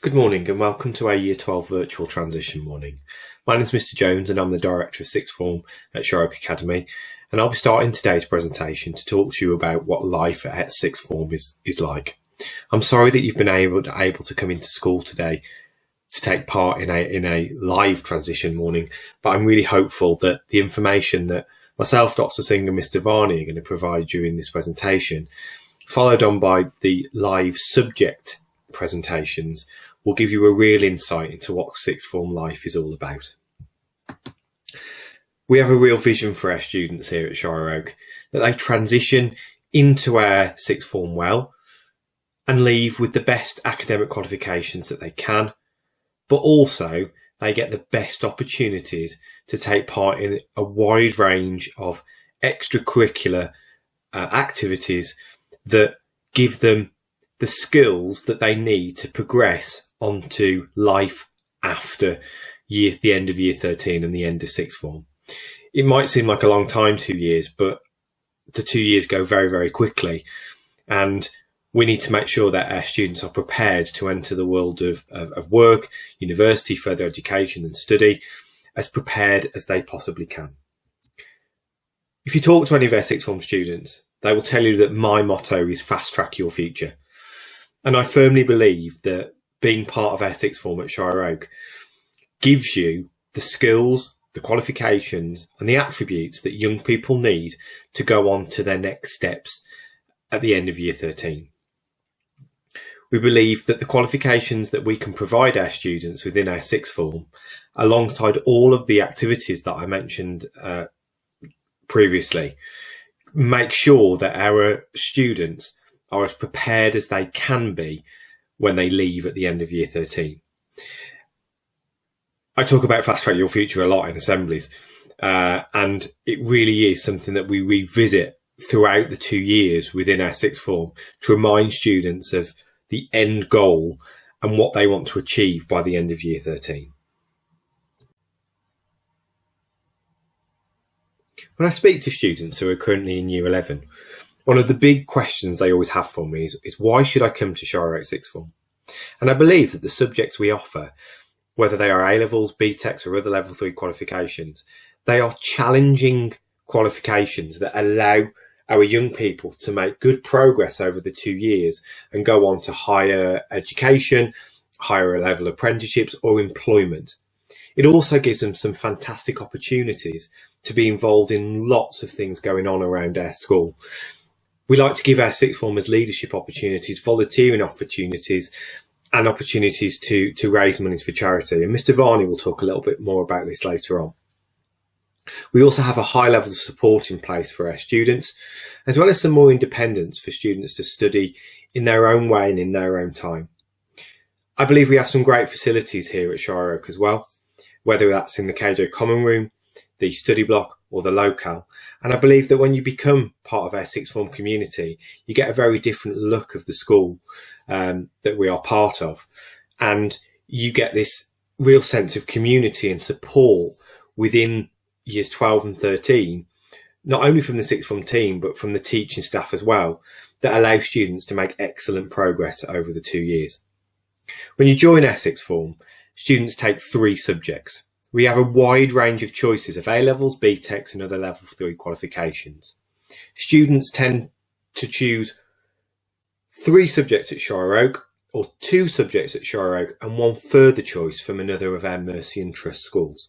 Good morning and welcome to our Year 12 virtual transition morning. My name is Mr Jones and I'm the Director of Sixth Form at Shire Academy, and I'll be starting today's presentation to talk to you about what life at Sixth Form is like. I'm sorry that you've been able to come into school today to take part in a live transition morning, but I'm really hopeful that the information that myself, Dr Singh and Mr Varney are going to provide during this presentation, followed on by the live subject presentations, will give you a real insight into what sixth form life is all about. We have a real vision for our students here at Shire Oak, that they transition into our sixth form well and leave with the best academic qualifications that they can, but also they get the best opportunities to take part in a wide range of extracurricular activities that give them the skills that they need to progress onto life after the end of year 13 and the end of sixth form. It might seem like a long time, 2 years, but the 2 years go very, very quickly. And we need to make sure that our students are prepared to enter the world of work, university, further education and study as prepared as they possibly can. If you talk to any of our sixth form students, they will tell you that my motto is fast track your future. And I firmly believe that being part of our sixth form at Shire Oak gives you the skills, the qualifications and the attributes that young people need to go on to their next steps at the end of year 13. We believe that the qualifications that we can provide our students within our sixth form, alongside all of the activities that I mentioned previously, make sure that our students are as prepared as they can be when they leave at the end of year 13. I talk about fast track your future a lot in assemblies, and it really is something that we revisit throughout the 2 years within our sixth form to remind students of the end goal and what they want to achieve by the end of year 13. When I speak to students who are currently in year 11, one of the big questions they always have for me is why should I come to Shire Oak Sixth Form? And I believe that the subjects we offer, whether they are A-levels, BTECs or other level 3 qualifications, they are challenging qualifications that allow our young people to make good progress over the 2 years and go on to higher education, higher level apprenticeships or employment. It also gives them some fantastic opportunities to be involved in lots of things going on around our school. We like to give our sixth formers leadership opportunities, volunteering opportunities and opportunities to raise monies for charity. And Mr Varney will talk a little bit more about this later on. We also have a high level of support in place for our students, as well as some more independence for students to study in their own way and in their own time. I believe we have some great facilities here at Shire Oak as well, whether that's in the KJ Common Room, the study block or the locale. And I believe that when you become part of our sixth form community, you get a very different look of the school that we are part of. And you get this real sense of community and support within years 12 and 13, not only from the sixth form team, but from the teaching staff as well, that allow students to make excellent progress over the 2 years. When you join our sixth form, students take 3 subjects. We have a wide range of choices of A-levels, BTECs and other level 3 qualifications. Students tend to choose 3 subjects at Shire Oak or 2 subjects at Shire Oak and 1 further choice from another of our Mercy and Trust schools.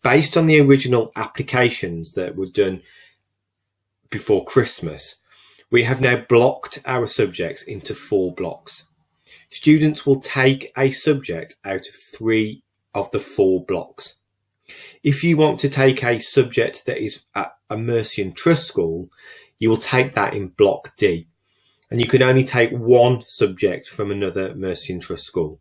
Based on the original applications that were done before Christmas, we have now blocked our subjects into 4 blocks. Students will take a subject out of 3 of the 4 blocks. If you want to take a subject that is at a Mercy and Trust school, you will take that in block D, and you can only take 1 subject from another Mercy and Trust school.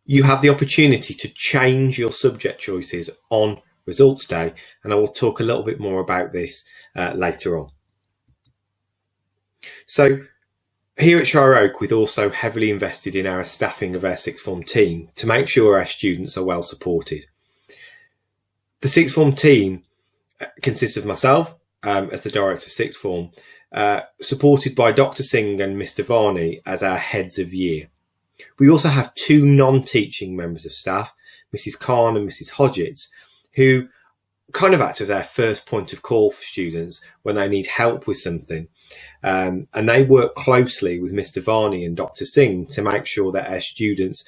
You have the opportunity to change your subject choices on results day, and I will talk a little bit more about this later on. So here at Shire Oak, we've also heavily invested in our staffing of our sixth form team to make sure our students are well supported. The sixth form team consists of myself as the director of sixth form, supported by Dr. Singh and Mr. Varney as our heads of year. We also have 2 non-teaching members of staff, Mrs. Khan and Mrs. Hodgetts, who kind of act as our first point of call for students when they need help with something. And they work closely with Mr. Varney and Dr. Singh to make sure that our students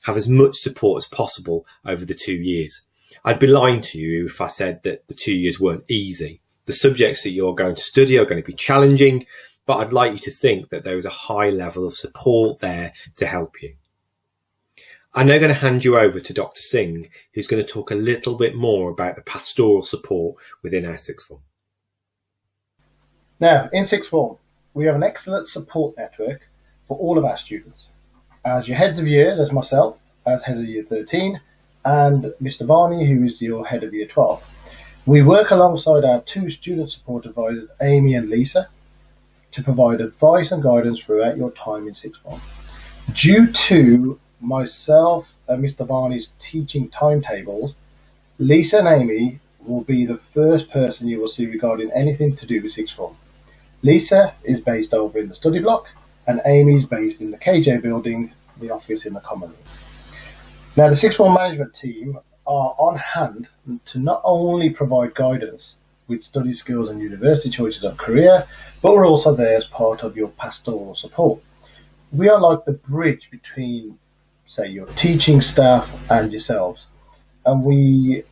have as much support as possible over the 2 years. I'd be lying to you if I said that the 2 years weren't easy. The subjects that you're going to study are going to be challenging, but I'd like you to think that there is a high level of support there to help you. I'm now going to hand you over to Dr. Singh, who's going to talk a little bit more about the pastoral support within our sixth form. Now, in sixth form, we have an excellent support network for all of our students. As your heads of year, there's myself as head of year 13 and Mr. Varney, who is your head of year 12. We work alongside our 2 student support advisors, Amy and Lisa, to provide advice and guidance throughout your time in sixth form. Due to myself and Mr. Varney's teaching timetables, Lisa and Amy will be the first person you will see regarding anything to do with sixth form. Lisa is based over in the study block and Amy is based in the KJ building, the office in the common room. Now, the sixth form management team are on hand to not only provide guidance with study skills and university choices of career, but we're also there as part of your pastoral support. We are like the bridge between, say, your teaching staff and yourselves, and we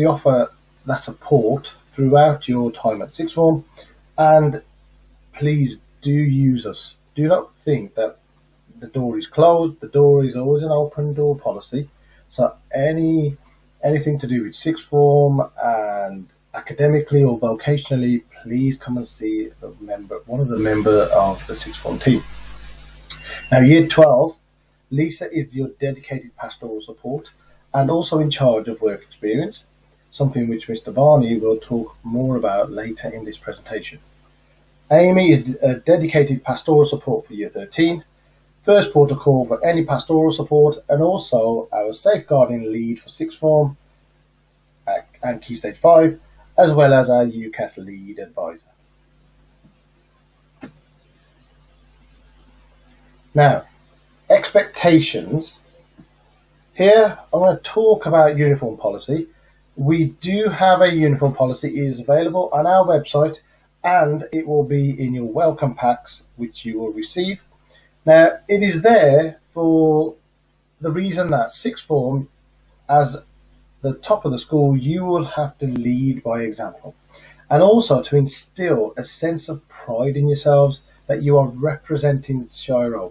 offer that support throughout your time at sixth form. And please do use us. Do not think that the door is closed. The door is always an open door policy. So anything to do with sixth form and academically or vocationally, please come and see one of the members of the sixth form team. Now, year 12, Lisa is your dedicated pastoral support and also in charge of work experience, something which Mr. Varney will talk more about later in this presentation. Amy is a dedicated pastoral support for year 13, first port of call for any pastoral support, and also our safeguarding lead for sixth form and Key Stage 5, as well as our UCAS lead advisor. Now, expectations. Here, I'm going to talk about uniform policy. We do have a uniform policy. It is available on our website, and it will be in your welcome packs, which you will receive. Now, it is there for the reason that sixth form, as the top of the school, you will have to lead by example, and also to instill a sense of pride in yourselves that you are representing Shire.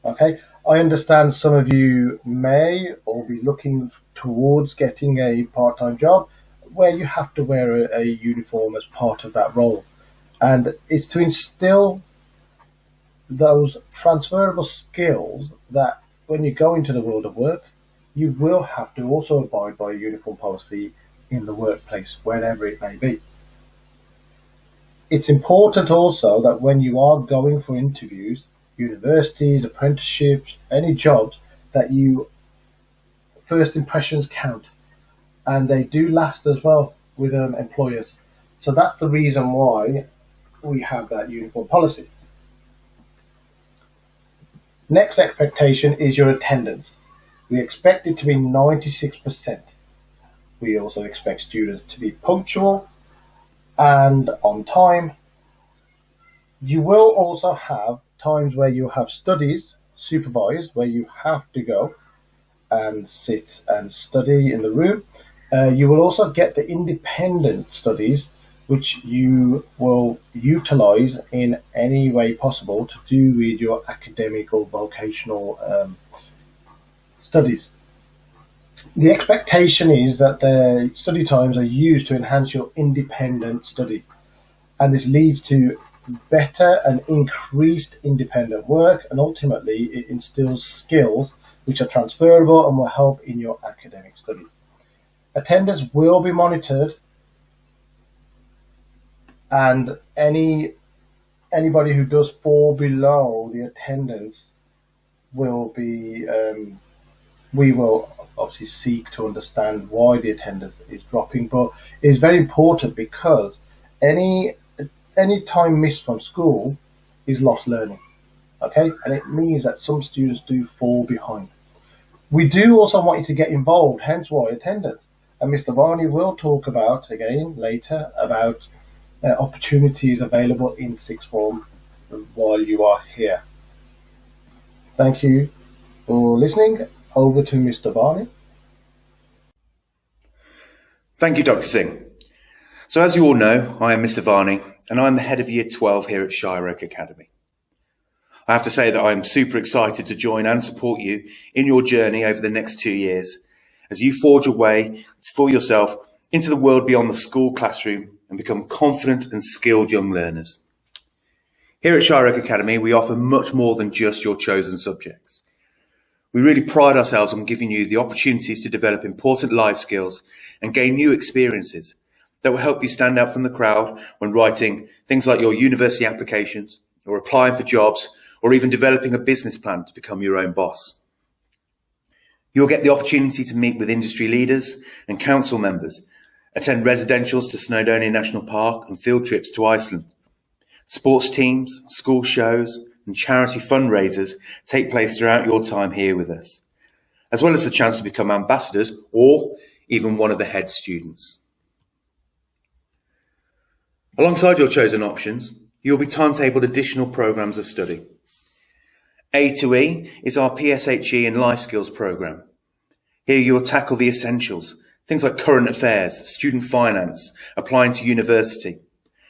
Okay, I understand some of you may or be looking towards getting a part-time job where you have to wear a uniform as part of that role, and it's to instill those transferable skills that when you go into the world of work, you will have to also abide by a uniform policy in the workplace, wherever it may be. It's important also that when you are going for interviews, universities, apprenticeships, any jobs, that you first impressions count, and they do last as well with employers. So that's the reason why we have that uniform policy. Next expectation is your attendance. We expect it to be 96%. We also expect students to be punctual and on time. You will also have times where you have studies supervised, where you have to go and sit and study in the room. You will also get the independent studies, which you will utilize in any way possible to do with your academic or vocational studies. The expectation is that the study times are used to enhance your independent study, and this leads to better and increased independent work, and ultimately it instills skills which are transferable and will help in your academic studies. Attendance will be monitored, and anybody who does fall below the attendance will be we will obviously seek to understand why the attendance is dropping, but it's very important because Any any time missed from school is lost learning. Okay, and it means that some students do fall behind. We do also want you to get involved, hence why attendance. And Mr. Varney will talk about again later about opportunities available in sixth form while you are here. Thank you for listening. Over to Mr. Varney. Thank you, Dr. Singh. So as you all know, I am Mr. Varney and I'm the head of Year 12 here at Shire Academy. I have to say that I'm super excited to join and support you in your journey over the next 2 years as you forge your way for yourself into the world beyond the school classroom and become confident and skilled young learners. Here at Shire Academy, we offer much more than just your chosen subjects. We really pride ourselves on giving you the opportunities to develop important life skills and gain new experiences that will help you stand out from the crowd when writing things like your university applications or applying for jobs or even developing a business plan to become your own boss. You'll get the opportunity to meet with industry leaders and council members, attend residentials to Snowdonia National Park and field trips to Iceland. Sports teams, school shows and charity fundraisers take place throughout your time here with us, as well as the chance to become ambassadors or even one of the head students. Alongside your chosen options, you'll be timetabled additional programmes of study. A to E is our PSHE and Life Skills programme. Here you'll tackle the essentials, things like current affairs, student finance, applying to university,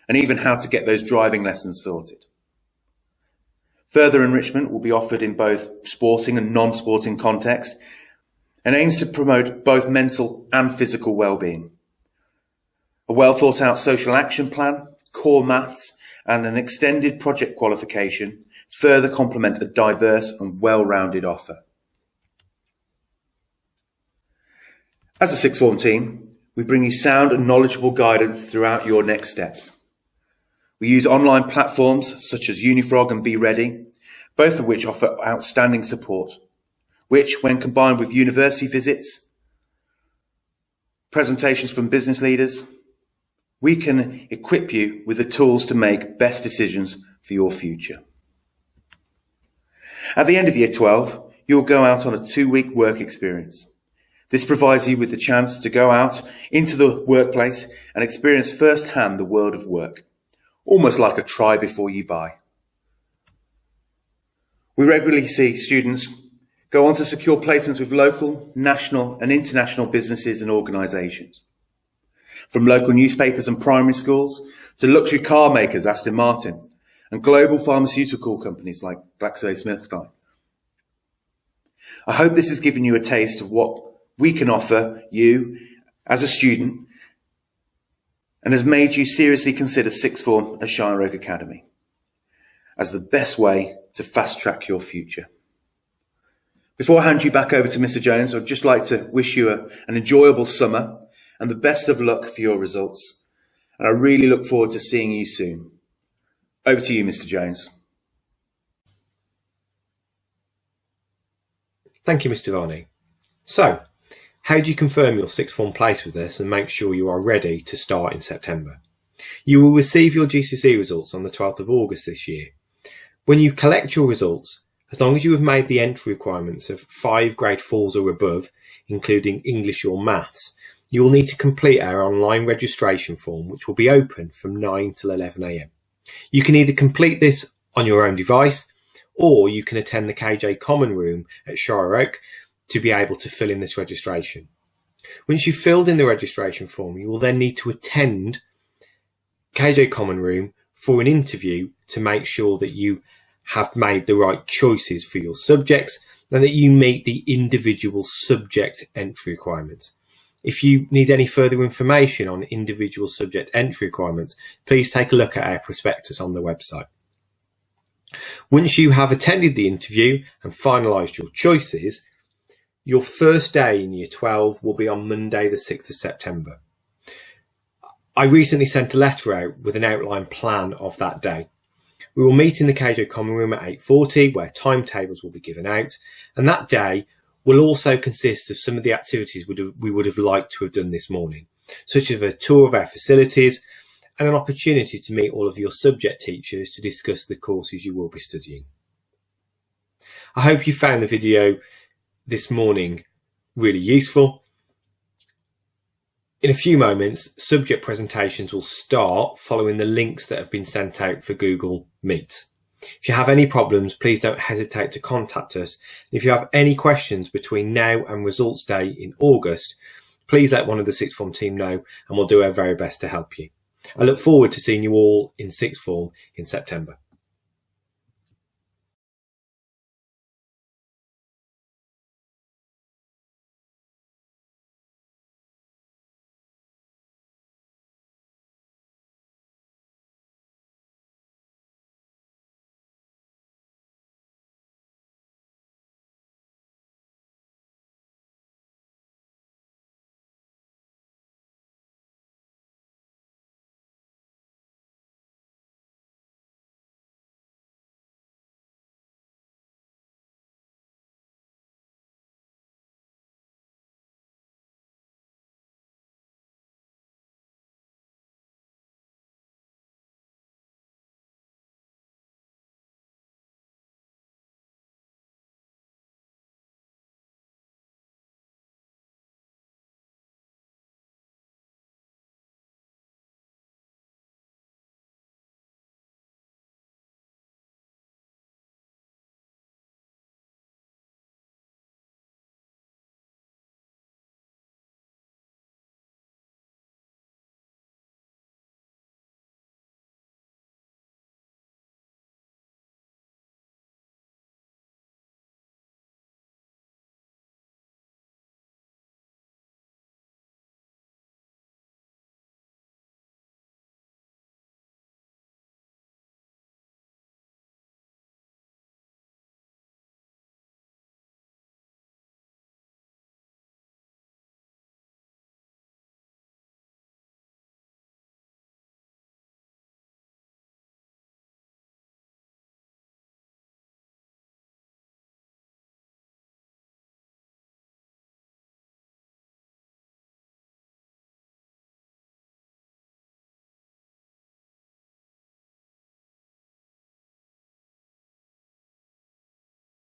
and even how to get those driving lessons sorted. Further enrichment will be offered in both sporting and non-sporting context and aims to promote both mental and physical well-being. A well thought out social action plan, core maths and an extended project qualification further complement a diverse and well-rounded offer. As a sixth form team, we bring you sound and knowledgeable guidance throughout your next steps. We use online platforms such as Unifrog and Be Ready, both of which offer outstanding support, which, when combined with university visits, presentations from business leaders, we can equip you with the tools to make best decisions for your future. At the end of Year 12, you'll go out on a 2-week work experience. This provides you with the chance to go out into the workplace and experience firsthand the world of work, almost like a try before you buy. We regularly see students go on to secure placements with local, national and international businesses and organisations. From local newspapers and primary schools to luxury car makers Aston Martin and global pharmaceutical companies like GlaxoSmithKline. I hope this has given you a taste of what we can offer you as a student and has made you seriously consider sixth form at Shire Academy as the best way to fast track your future. Before I hand you back over to Mr. Jones, I'd just like to wish you an enjoyable summer and the best of luck for your results. And I really look forward to seeing you soon. Over to you, Mr. Jones. Thank you, Mr. Varney. So, how do you confirm your sixth form place with us and make sure you are ready to start in September? You will receive your GCSE results on the 12th of August this year. When you collect your results, as long as you have made the entry requirements of 5 grade 4s or above, including English or Maths, you will need to complete our online registration form, which will be open from 9 till 11 a.m. You can either complete this on your own device, or you can attend the KJ Common Room at Shire Oak to be able to fill in this registration. Once you've filled in the registration form, you will then need to attend KJ Common Room for an interview to make sure that you have made the right choices for your subjects and that you meet the individual subject entry requirements. If you need any further information on individual subject entry requirements, please take a look at our prospectus on the website. Once you have attended the interview and finalised your choices, your first day in Year 12 will be on Monday the 6th of September. I recently sent a letter out with an outline plan of that day. We will meet in the KJ Common Room at 8:40, where timetables will be given out, and that day will also consist of some of the activities we would have liked to have done this morning, such as a tour of our facilities and an opportunity to meet all of your subject teachers to discuss the courses you will be studying. I hope you found the video this morning really useful. In a few moments, subject presentations will start following the links that have been sent out for Google Meet. If you have any problems, please don't hesitate to contact us. If you have any questions between now and results day in August, please let one of the sixth form team know and we'll do our very best to help you. I look forward to seeing you all in sixth form in September.